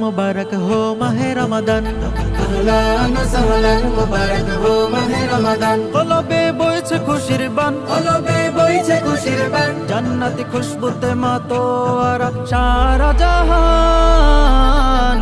मुबारक हो माहे रमजान। আহলান ওয়া সাহলান মুবারক হো মাহে রমাদান। কলবে বইছে খুশির বান, কলবে বইছে খুশির বান, জান্নাতি খুশবুতে মাতোয়ারা সারা জাহান।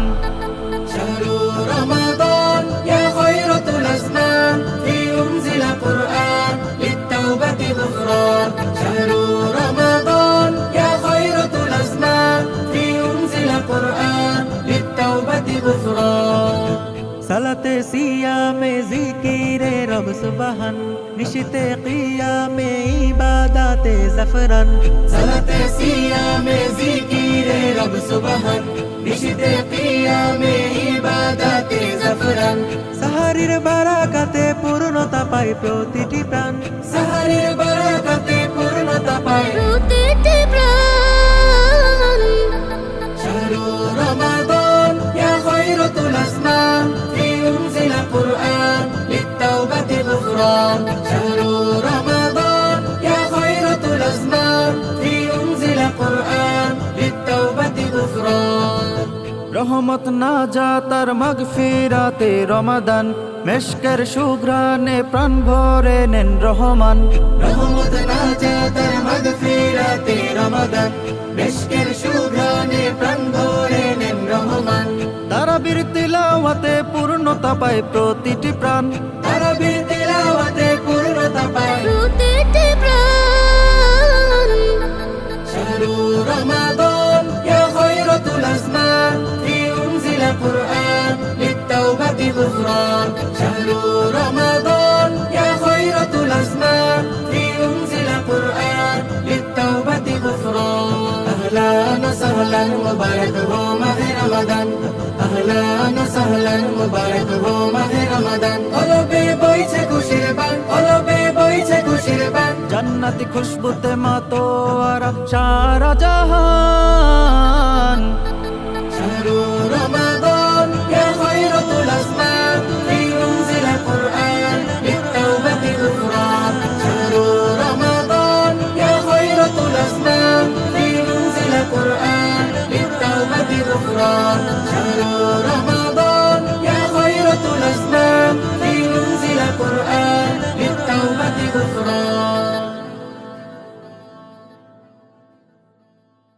শাহরু রমাদান ইয়া খায়রাতুল আসমান, ফি উনজিলা কুরআন লিত-তাওবাতি গুফরান। শাহরু রমাদান ইয়া খায়রাতুল আসমান, ফি উনজিলা কুরআন লিত-তাওবাতি গুফরান। সালাতে সিয়ামে জিকিরে রব সুবহান, নিশিতে কিয়ামে ইবাদাতে জাফরান। সালাতে সিয়ামে জিকিরে রব সুবহান, নিশিতে কিয়ামে ইবাদাতে জাফরান। সাহারির বারাকাতে পূর্ণতা পায় প্রতিটি প্রাণ। সাহারির বারাকাতে পূর্ণতা পায় প্রতিটি প্রাণ। শাহরু রমাদান ইয়া খায়রাতুল আসমান, ফি উনজিলা কুরআন লিত-তাওবাতি গুফরান। শাহরু রমাদান ইয়া খায়রাতুল আসমান, ফি উনজিলা কুরআন লিত-তাওবাতি গুফরান। রহমত নাজাতার মাগফিরাতে রমাদান, মেশকের সুঘ্রাণে প্রাণ ভরে নেন রহমান। রহমত নাজাতের মাগফিরাতে রমাদান, মিশকের সুঘ্রাণে প্রাণ ভরে নেন রহমান। তারাবির তিলাওয়াতে পূর্ণতা পায় প্রতিটি প্রাণ। তারাবির তিলাওয়াতে পূর্ণতা পায় প্রতিটি প্রাণ। শাহরু রমাদান ইয়া খায়রাতুল আসমান, ফি উনজিলা কুরআন লিত-তাওবাতি গুফরান। শাহরু রমাদান ইয়া খায়রাতুল আসমান, ফি উনজিলা কুরআন লিত-তাওবাতি গুফরান। আহলান ওয়া সাহলান মুবারক হো মাহে রমাদান। আহলান ওয়া সাহলান মুবারক হো মাহে রমাদান। কলবে বইছে খুশির বান, কলবে বইছে খুশির বান, জান্নাতি খুশবুতে মাতোয়ারা সারা জাহান।